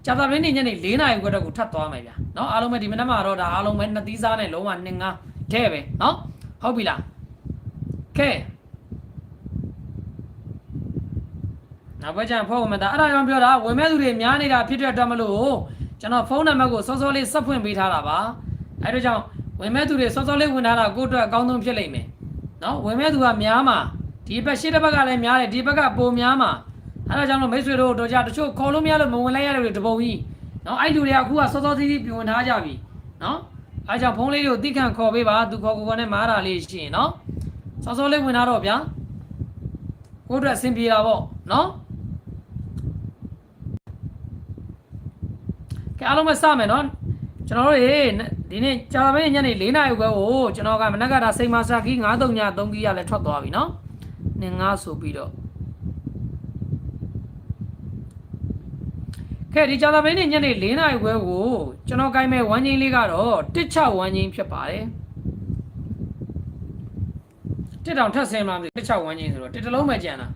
ကြာသပတေးနေ့ညနေ4နာရီခွဲတော့ကိုထပ်သွားမယ်ဗျာနော်အားလုံးပဲဒီမနက်မှာတော့ဒါအားလုံးပဲ2သီးစားနဲ့လုံးဝ2 5ထဲပဲနော်ဟုတ်ပြီလားကဲနောက်ပဲကျန်ဖုန်းဝင်တာအဲ့ဒါကြောင့်ပြောတာဝင်မဲ့သူတွေများနေတာဖြစ်တဲ့အတွက်မလို့ကျွန်တော်ဖုန်းနံပါတ်ကိုစောစောလေးဆက်ဖွင့်ပေးထားတာပါအဲ့ဒါကြောင့်ဝင်မဲ့သူတွေစောစောလေးဝင်ထားတာကိုယ့်အတွက်အကောင်းဆုံးဖြစ်လိမ့်မယ်နော်ဝင်မဲ့သူကများမှာဒီဘက်ရှေ့တစ်ဘက်ကလည်းများတယ်ဒီဘက်ကပိုများမှာအဲ့ဒါကြောင့်လို့မိတ်ဆွေတို့တို့ကြတချို့ခေါ်လို့မရလို့မဝင်လိုက်ရတဲ့တပုံကြီးနော်အဲ့လူတွေကအခုကစောစောသီးပြင်ဝင်ထားကြပြီနော်အဲ့ကြောင့်ဖုန်းလေးတွေကိုတိခန့်ခေါ်ပေးပါသူခေါ်ကိုနဲ့မားတာလေးရှိရင်နော်စောစောလေးဝင်ထားတော့ဗျာကိုယ့်အတွက်အဆင်ပြေတာပေါ့နော်ကဲအားလုံးပဲစမယ်နော်ကျွန်တော်တို့ဒီနေ့ကြာသပတေးညနေ4နာရီခွဲကိုကျွန်တော်ကမနက်ကဒါစိန်မာစာကီး933ကီးရလဲထွက်သွားပြီနော်9ဆိုပြီးတော့ကဲဒီကြာသပတေးနေ့ညနေ4နာရီခွဲကိုကျွန်တော်ကိုင်းမဲ့ဝမ်းချင်းလေးကတော့16ဝမ်းချင်းဖြစ်ပါတယ်တစ်တောင်ထပ်ဆင်းမှမသိ16ဝမ်းချင်းဆိုတော့တစ်တလုံးပဲကြံတာ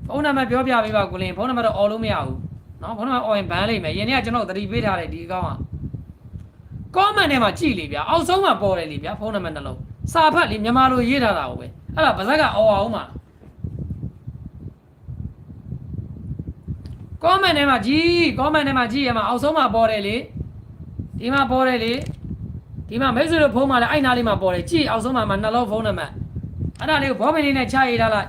ဖုန်းနံပါတ်ပြောပြပေးပါကိုလင်းဖုန်းနံပါတ်တော့အော်လို့မရဘူးနော်ဖုန်းနံပါတ်အော်ရင်ဘန်းလိမ့်မယ်ယင်းနေ့ကကျွန်တော်သတိပေးထားတယ်ဒီအကောင့်က comment ထဲမှာကြည့်လေဗျာအောက်ဆုံးမှာပေါ်တယ်လေဗျာဖုန်းနံပါတ်နှလုံးစာဖတ်လေမြန်မာလိုရေးထားတာကိုပဲအဲ့ဒါဗဇက်ကအော်အောင်မှာ comment ထဲမှာကြည့်ရမှာအောက်ဆုံးမှာပေါ်တယ်လေဒီမှာပေါ်တယ်လေဒီမှာမိတ်ဆွေတို့ဖုန်းမှာလည်းအဲ့နားလေးမှာပေါ်တယ်ကြည့်အောက်ဆုံးမှာနှလုံးဖုန်းနံပါတ်အဲ့ဒါလေးကိုဘောပင်လေးနဲ့ချရေးထားလိုက်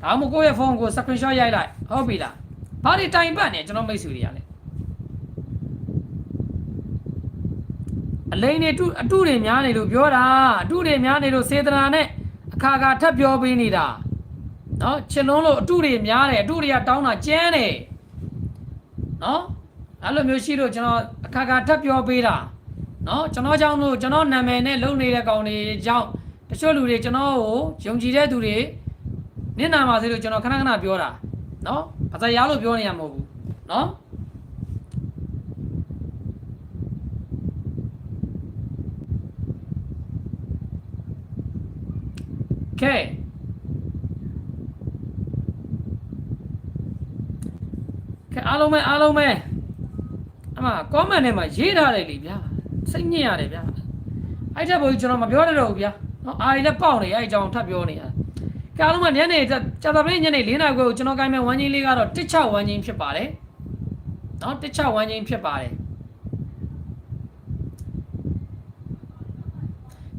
ဒါမှမဟုတ်ကိုယ့်ရဲ့ဖုန်းကို screenshot ရိုက်လိုက်ဟုတ်ပြီလားဘာတွေတိုင်ပတ်နေကျွန်တော်မိတ်ဆွေတွေကလည်းအလိန်တွေအတုတွေများနေလို့ပြောတာအတုတွေများနေလို့စေတနာနဲ့အခါခါထပ်ပြောပေးနေတာနော်ချစ်လုံးလို့အတုတွေများတယ်အတုတွေကတောင်းတာကျန်းတယ်နော်အဲ့လိုမျိုးရှိလို့ကျွန်တော်အခါခါထပ်ပြောပေးတာနော်ကျွန်တော်ကြောင့်လို့ကျွန်တော်နာမည်နဲ့လုံနေတဲ့ကောင်တွေကြောင့်တချို့လူတွေကျွန်တော်ကိုယုံကြည်တဲ့သူတွေမျက်နှာမှာစေလို့ကျွန်တော်ခဏခဏပြောတာနော်ဘာသာရလို့ပြောနေရမဟုတ်ဘူးနော်ကဲအားလုံးပဲအမ comment ထဲမှာရေးထားတယ်လေဗျာစိတ်ညစ်ရတယ်ဗျာအဲ့ထက်ဘို့ကျွန်တော်မပြောရတော့ဘူးဗျာနော်အာရီလည်းပေါက်နေအဲ့အကြောင်းထပ်ပြောနေရကားလုံးကညနေကြာသပတေးညနေ4နာရီကိုကျွန်တော်ကိုင်းမဲ့ဝမ်းချင်းလေးကတော့16ဝမ်းချင်းဖြစ်ပါတယ်နော်16ဝမ်းချင်းဖြစ်ပါတယ်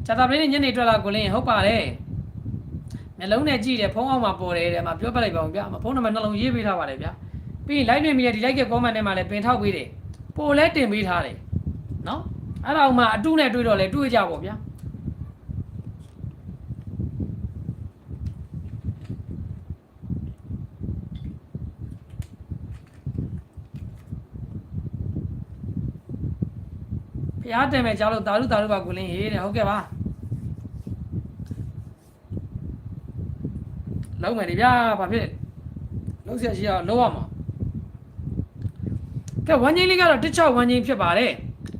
ကြာသပတေးညနေတွေ့လာကိုလင်းဟုတ်ပါတယ်မျက်လုံးနဲ့ကြည့်တယ်ဖုန်းအောက်မှာပေါ်တယ်တဲ့မှာပြောပြလိုက်ပါဦးဗျာဖုန်းနံပါတ်နှလုံးရေးပေးထားပါတယ်ဗျာပြီးရင် live နေမိတဲ့ဒီ like ရဲ့ comment ထဲမှာလည်းပင်ထောက်ပေးတယ်ပို့လဲတင်ပေးထားတယ်နော်အဲ့ဒါမှအတုနဲ့တွေ့တော့လဲတွေ့ကြပါဗျာဖျားတယ်မဲ့ကြားလို့တာလူပါကိုလင်းရေးတယ်ဟုတ်ကဲ့ပါလုံးမယ်ဒီဗျာဘာဖြစ်လုံးဆက်ရှိအောင်လုံးရမှာကဲဝမ်းချင်းလေးကတော့16ဝမ်းချင်းဖြစ်ပါတယ်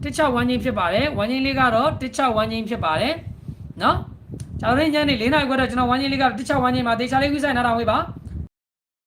16ဝမ်းချင်းဖြစ်ပါတယ်ဝမ်းချင်းလေးကတော့16ဝမ်းချင်းဖြစ်ပါတယ်နော်ကျွန်တော်ညနေ4နာရီခွဲတော့ကျွန်တော်ဝမ်းချင်းလေးကတော့16ဝမ်းချင်းမှာတေချာလေးခွေးဆိုင်နားထောင်ဝေးပါ